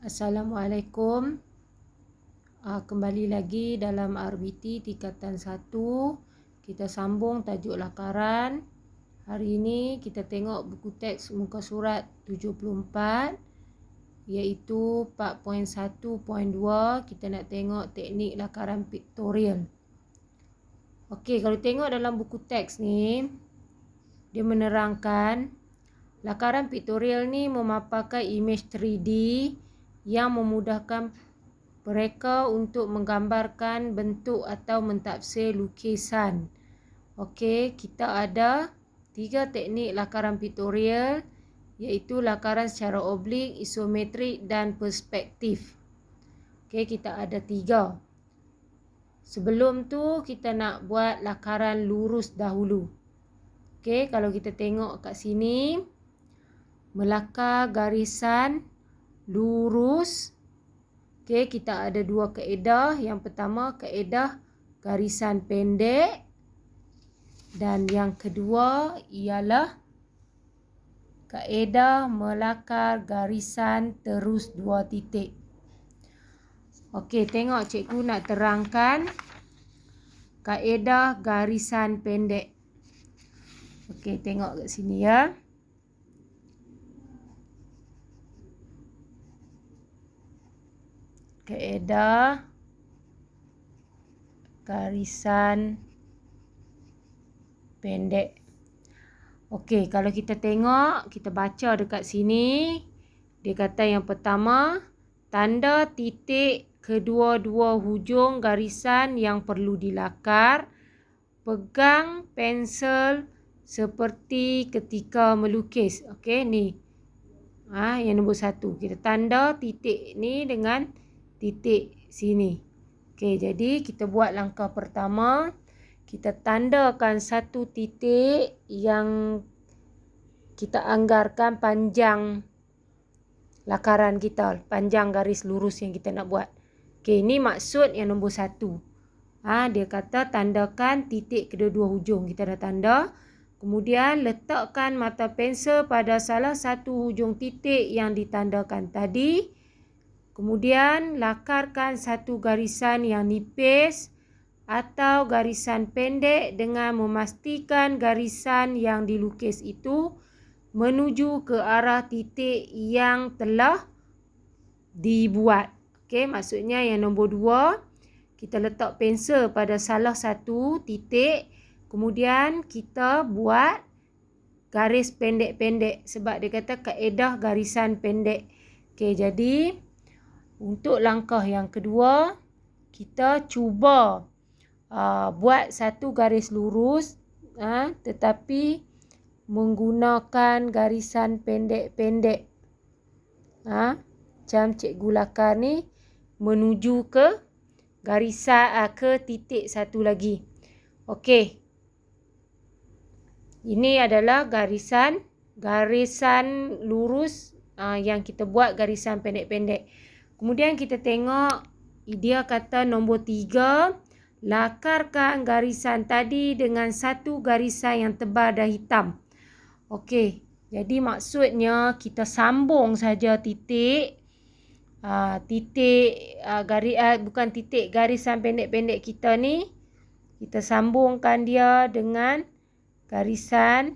Assalamualaikum. Kembali lagi dalam RBT tingkatan 1. Kita sambung tajuk lakaran. Hari ini kita tengok buku teks muka surat 74 iaitu 4.1.2. Kita nak tengok teknik lakaran pictorial. Okey, kalau tengok dalam buku teks ni, dia menerangkan lakaran pictorial ni memaparkan image 3D yang memudahkan mereka untuk menggambarkan bentuk atau mentafsir lukisan. Okey, kita ada 3 teknik lakaran pictorial iaitu lakaran secara oblik, isometrik dan perspektif. Okey, kita ada 3. Sebelum tu kita nak buat lakaran lurus dahulu. Okey, kalau kita tengok kat sini, melakar garisan lurus. Okey, kita ada 2 kaedah. Yang pertama, kaedah garisan pendek. Dan yang kedua ialah kaedah melakar garisan terus 2 titik. Okey, tengok cikgu nak terangkan kaedah garisan pendek. Okey, tengok kat sini ya. Kaedah garisan pendek. Okey, kalau kita tengok, kita baca dekat sini, dia kata yang pertama, tanda titik kedua-dua hujung garisan yang perlu dilakar. Pegang pensel seperti ketika melukis. Okey, ni. Yang nombor 1. Kita tanda titik ni dengan titik sini. Okey, jadi kita buat langkah pertama. Kita tandakan satu titik yang kita anggarkan panjang lakaran kita, panjang garis lurus yang kita nak buat. Okey, ini maksud yang nombor 1. Dia kata tandakan titik kedua-dua hujung. Kita dah tanda. Kemudian letakkan mata pensel pada salah satu hujung titik yang ditandakan tadi. Kemudian lakarkan satu garisan yang nipis atau garisan pendek dengan memastikan garisan yang dilukis itu menuju ke arah titik yang telah dibuat. Okey, maksudnya yang nombor 2, kita letak pensel pada salah satu titik, kemudian kita buat garis pendek-pendek sebab dia kata kaedah garisan pendek. Okey, jadi untuk langkah yang kedua, kita cuba buat satu garis lurus tetapi menggunakan garisan pendek-pendek. Macam cikgu lakar ni menuju ke garisan ke titik satu lagi. Okey. Ini adalah garisan lurus yang kita buat garisan pendek-pendek. Kemudian kita tengok dia kata nombor 3, lakarkan garisan tadi dengan satu garisan yang tebal dan hitam. Okey, jadi maksudnya kita sambung saja titik garisan pendek-pendek kita ni, kita sambungkan dia dengan garisan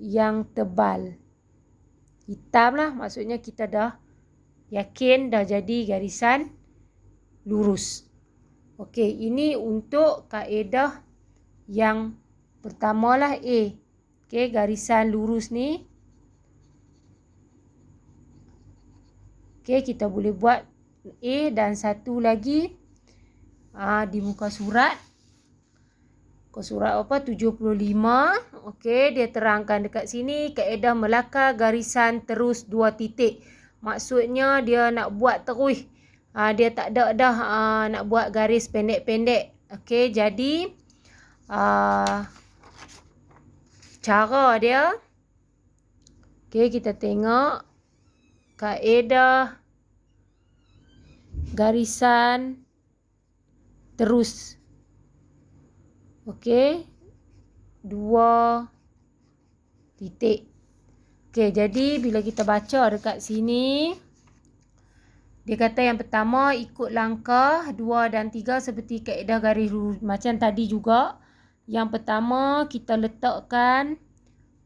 yang tebal. Hitam lah, maksudnya kita dah yakin dah jadi garisan lurus. Okey, ini untuk kaedah yang pertama lah A. Okey, garisan lurus ni. Okey, kita boleh buat A dan satu lagi di muka surat. Muka surat apa? 75. Okey, dia terangkan dekat sini kaedah melakar garisan terus 2 titik. Maksudnya dia nak buat terus. Dia tak ada dah nak buat garis pendek-pendek. Okey, jadi cara dia. Okey, kita tengok kaedah garisan terus. Okey, 2 titik. Okey, jadi bila kita baca dekat sini, Dia kata yang pertama ikut langkah 2 dan 3 seperti kaedah garis lurus. Macam tadi juga. Yang pertama kita letakkan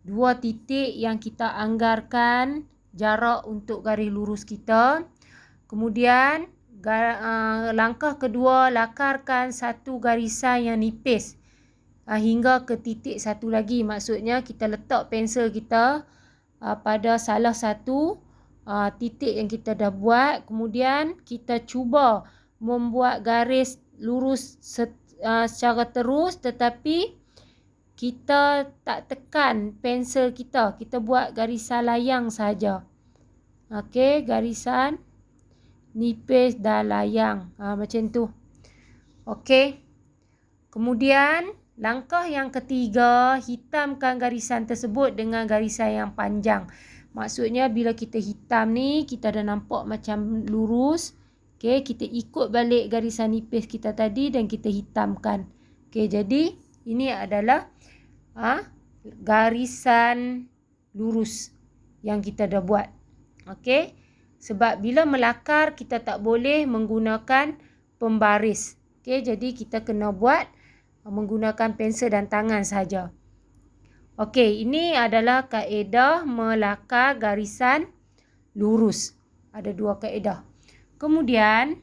2 titik yang kita anggarkan jarak untuk garis lurus kita. Kemudian langkah kedua, lakarkan satu garisan yang nipis hingga ke titik satu lagi. Maksudnya kita letak pensel kita pada salah satu titik yang kita dah buat. Kemudian kita cuba membuat garis lurus secara terus, tetapi kita tak tekan pensel kita. Kita buat garisan layang saja. Okey, garisan nipis dan layang. Macam tu. Okey. Kemudian langkah yang ketiga, hitamkan garisan tersebut dengan garisan yang panjang. Maksudnya bila kita hitam ni, kita dah nampak macam lurus. Okey, kita ikut balik garisan nipis kita tadi dan kita hitamkan. Okey, jadi ini adalah garisan lurus yang kita dah buat. Okey, sebab bila melakar kita tak boleh menggunakan pembaris. Okey, jadi kita kena buat menggunakan pensel dan tangan saja. Okey, ini adalah kaedah melakar garisan lurus. Ada 2 kaedah. Kemudian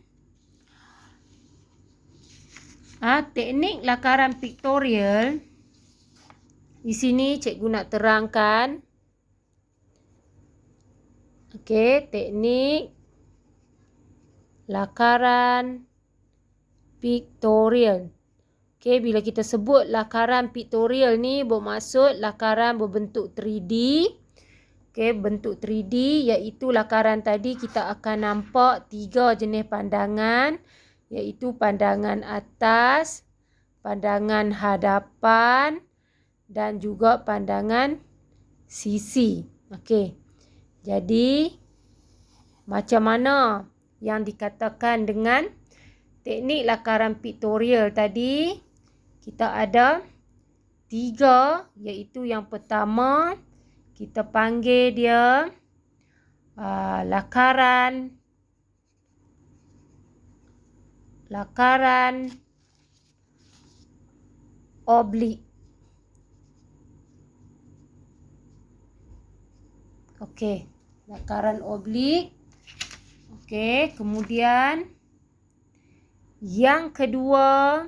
teknik lakaran pictorial. Di sini cikgu nak terangkan. Okey, teknik lakaran pictorial. Okey, bila kita sebut lakaran pictorial ni bermaksud lakaran berbentuk 3D. Okey, bentuk 3D iaitu lakaran tadi kita akan nampak 3 jenis pandangan, iaitu pandangan atas, pandangan hadapan dan juga pandangan sisi. Okey. Jadi macam mana yang dikatakan dengan teknik lakaran pictorial tadi? Kita ada 3, iaitu yang pertama kita panggil dia lakaran oblik. Okey, lakaran oblik. Okey, kemudian yang kedua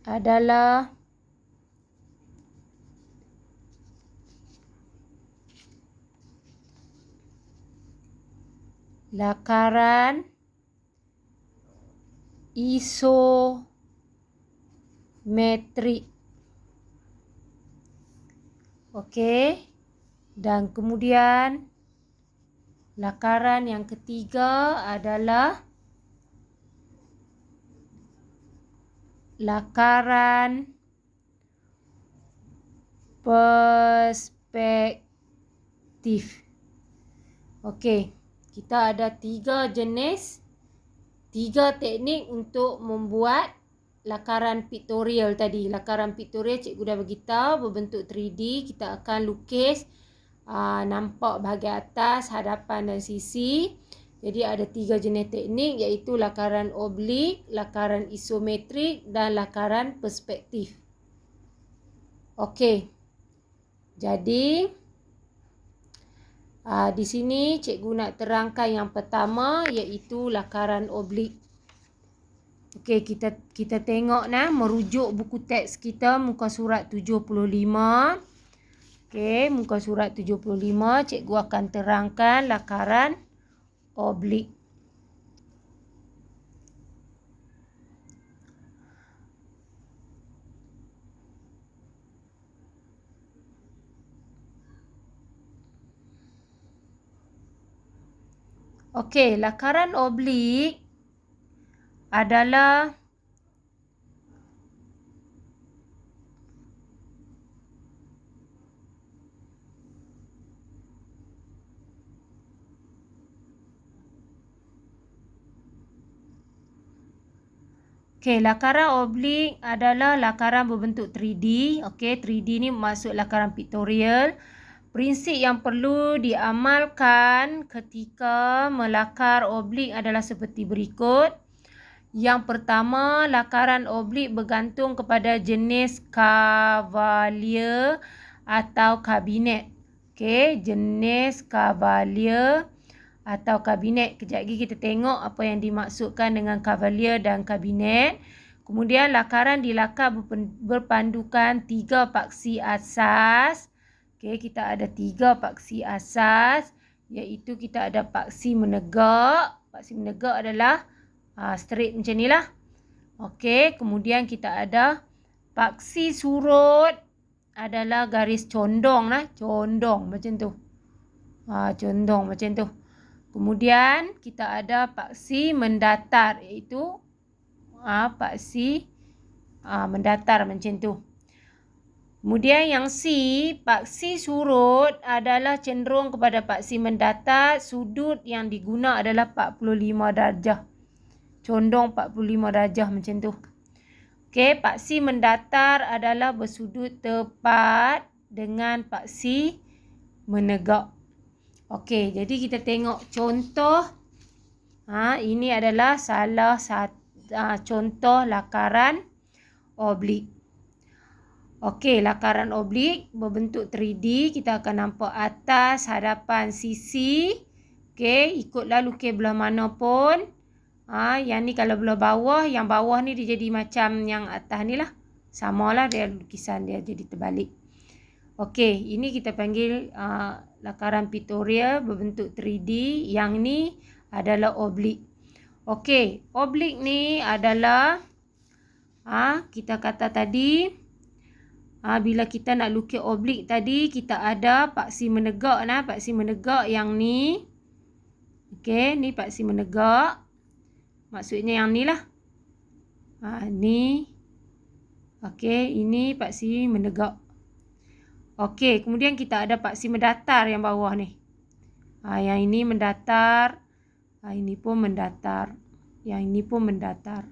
adalah lakaran isometrik. Okey, dan kemudian lakaran yang ketiga adalah lakaran perspektif. Okey, kita ada 3 jenis, 3 teknik untuk membuat lakaran pictorial tadi. Lakaran pictorial cikgu dah beritahu berbentuk 3D. Kita akan lukis nampak bahagian atas, hadapan dan sisi. Jadi ada 3 jenis teknik, iaitu lakaran oblik, lakaran isometrik dan lakaran perspektif. Okey. Jadi di sini cikgu nak terangkan yang pertama, iaitu lakaran oblik. Okey, kita tengok merujuk buku teks kita muka surat 75. Okey, muka surat 75 cikgu akan terangkan lakaran oblik. Okey, lakaran oblik adalah lakaran oblik adalah lakaran berbentuk 3D. Okey, 3D ni maksud lakaran pictorial. Prinsip yang perlu diamalkan ketika melakar oblik adalah seperti berikut. Yang pertama, lakaran oblik bergantung kepada jenis cavalier atau kabinet. Okey, jenis cavalier atau kabinet. Kejap lagi kita tengok apa yang dimaksudkan dengan cavalier dan kabinet. Kemudian lakaran dilakar berpandukan 3 paksi asas. Okey, kita ada 3 paksi asas, iaitu kita ada paksi menegak. Paksi menegak adalah straight macam ni lah. Okey, kemudian kita ada paksi surut adalah garis condong lah. Condong macam tu. Condong macam tu. Kemudian kita ada paksi mendatar, iaitu paksi mendatar macam tu. Kemudian yang C, paksi surut adalah cenderung kepada paksi mendatar. Sudut yang diguna adalah 45 darjah. Condong 45 darjah macam tu. Okey, paksi mendatar adalah bersudut tepat dengan paksi menegak. Okey, jadi kita tengok contoh. Ini adalah salah satu contoh lakaran oblik. Okey, lakaran oblik berbentuk 3D. Kita akan nampak atas, hadapan, sisi. Okey, ikutlah lukis belah mana pun. Yang ni kalau belah bawah, yang bawah ni dia jadi macam yang atas ni lah. Samalah dia, lukisan dia jadi terbalik. Okey, ini kita panggil lakaran pictorial berbentuk 3D. Yang ni adalah oblik. Okey, oblik ni adalah kita kata tadi, bila kita nak lukis oblik tadi, kita ada paksi menegak. Paksi menegak yang ni. Okey, ni paksi menegak. Maksudnya yang ni lah. Ni. Okey, ini paksi menegak. Okey, kemudian kita ada paksi mendatar yang bawah ni. Yang ini mendatar. Ini pun mendatar. Yang ini pun mendatar.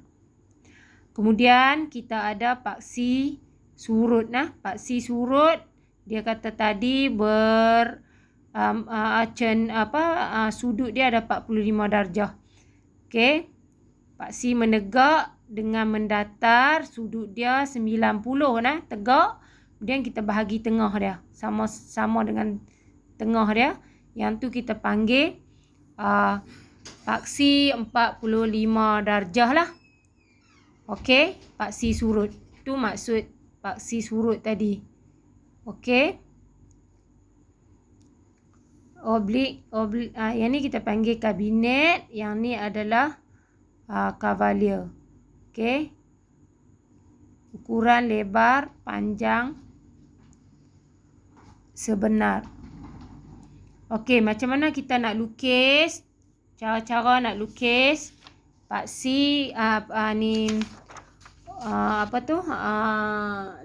Kemudian kita ada paksi surut. Paksi surut, dia kata tadi sudut dia ada 45 darjah. Okey. Paksi menegak dengan mendatar, sudut dia 90 tegak. Kemudian kita bahagi tengah dia. Sama dengan tengah dia. Yang tu kita panggil paksi 45 darjah lah. Okey, paksi surut. Tu maksud paksi surut tadi. Okey. Oblik. Yang ni kita panggil kabinet. Yang ni adalah cavalier. Okey. Ukuran lebar, panjang, sebenar. Okey, macam mana kita nak lukis? Cara-cara nak lukis paksi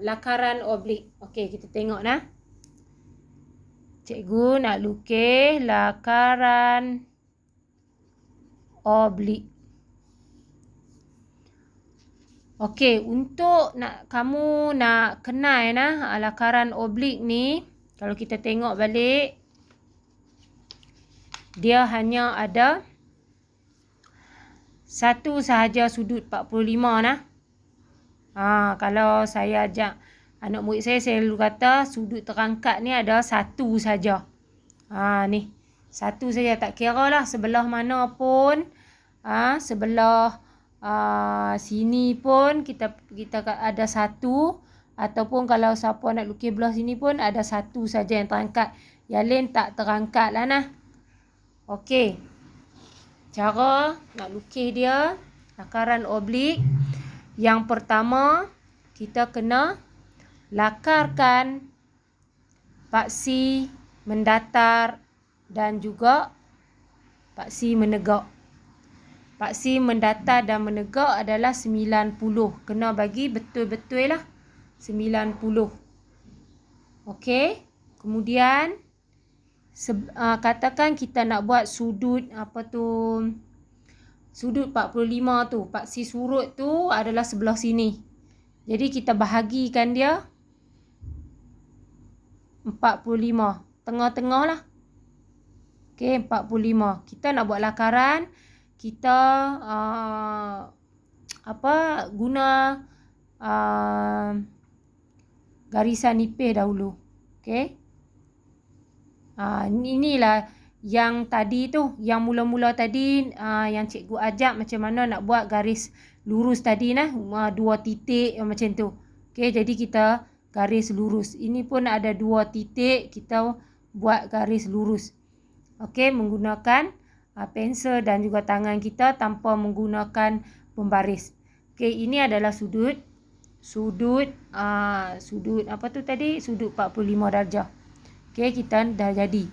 lakaran oblik. Okey, kita tengok Cikgu nak lukis lakaran oblik. Okey, untuk kamu nak kenal lakaran oblik ni, kalau kita tengok balik, dia hanya ada satu sahaja sudut 45 kalau saya ajak anak murid saya selalu kata sudut terangkat ni ada satu saja. Ni. Satu saja, tak kira lah sebelah mana pun. Sebelah sini pun kita ada satu, ataupun kalau siapa nak lukis belah sini pun ada satu saja yang terangkat. Yang lain tak terangkat lah Okey. Cara nak lukis dia lakaran oblik. Yang pertama, kita kena lakarkan paksi mendatar dan juga paksi menegak. Paksi mendatar dan menegak adalah 90. Kena bagi betul-betul lah 90. Okey. Kemudian katakan kita nak buat sudut sudut 45 tu. Paksi surut tu adalah sebelah sini. Jadi kita bahagikan dia 45. tengah-tengah lah. Okey, 45. Kita nak buat lakaran, kita guna garisan nipis dahulu. Okey. Inilah yang tadi tu, yang mula-mula tadi yang cikgu ajar macam mana nak buat garis lurus tadi nah, 2 titik macam tu. Okey, jadi kita garis lurus. Ini pun ada 2 titik, kita buat garis lurus. Okey, menggunakan pensel dan juga tangan kita tanpa menggunakan pembaris. Okey, ini adalah sudut apa tu tadi? Sudut 45 darjah. Okey, kita dah jadi.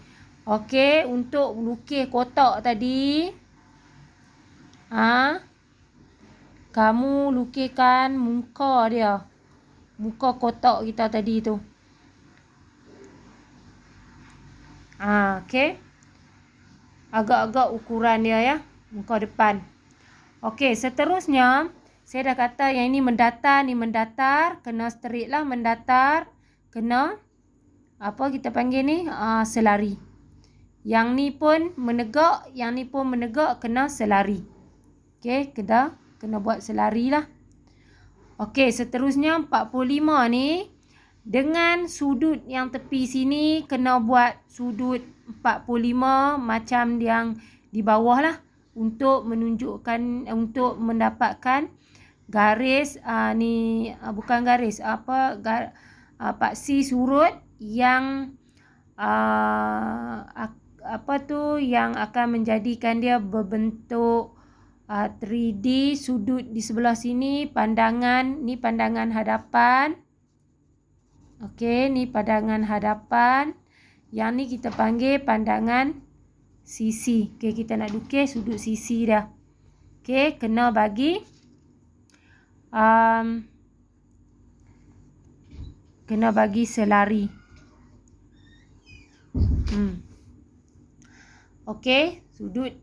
Okey, untuk lukis kotak tadi, kamu lukiskan muka dia. Muka kotak kita tadi tu. Okey. Agak-agak ukuran dia ya, muka depan. Okey, seterusnya saya dah kata yang ini mendatar, kena straight lah, mendatar, kena apa kita panggil ni? Selari. Yang ni pun menegak, kena selari. Okey, kena buat selari lah. Okey, seterusnya 45 ni dengan sudut yang tepi sini kena buat sudut 45 macam yang di bawah lah, untuk menunjukkan, untuk mendapatkan garis bukan garis paksi surut yang yang akan menjadikan dia berbentuk 3D. Sudut di sebelah sini pandangan, ni pandangan hadapan. Okey, ni pandangan hadapan. Yang ni kita panggil pandangan sisi. Okey, kita nak lukis sudut sisi dah. Okey, kena bagi selari. Okey, sudut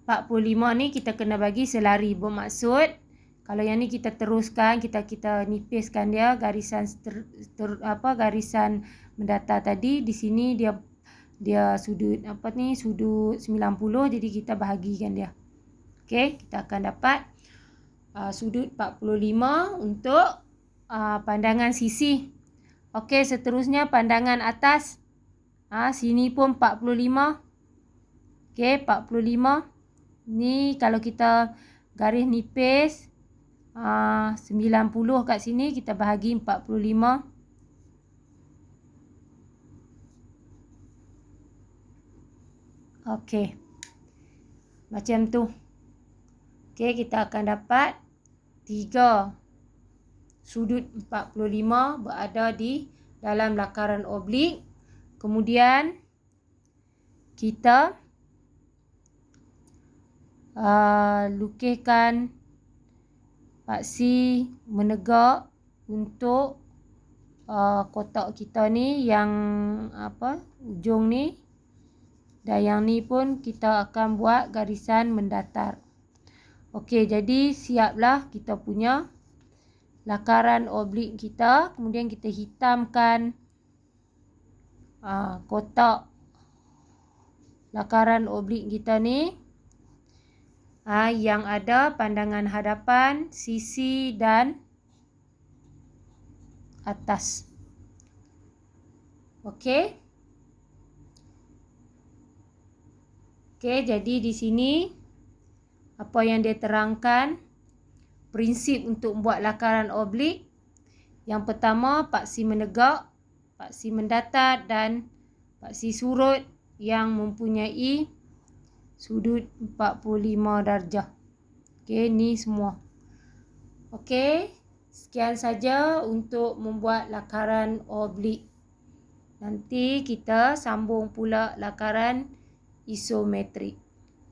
45 ni kita kena bagi selari. Bermaksud kalau yang ni kita teruskan, kita nipiskan dia garisan garisan mendatar tadi. Di sini dia sudut sudut 90, jadi kita bahagikan dia. Okey, kita akan dapat sudut 45 untuk pandangan sisi. Okey, seterusnya pandangan atas. Sini pun 45. Okey, 45. Ni kalau kita garis nipis 90 kat sini, kita bahagi 45. Okey. Macam tu. Okey, kita akan dapat 3 sudut 45 berada di dalam lakaran oblik. Kemudian kita lukiskan paksi menegak untuk kotak kita ni, yang ujung ni, dan yang ni pun kita akan buat garisan mendatar. Okey, jadi siaplah kita punya lakaran oblik kita. Kemudian kita hitamkan kotak lakaran oblik kita ni, yang ada pandangan hadapan, sisi dan atas. Okey. Okey, jadi di sini apa yang dia terangkan, prinsip untuk membuat lakaran oblik. Yang pertama, paksi menegak, paksi mendatar dan paksi surut yang mempunyai sudut 45 darjah. Okey, ni semua. Okey, sekian saja untuk membuat lakaran oblik. Nanti kita sambung pula lakaran isometrik.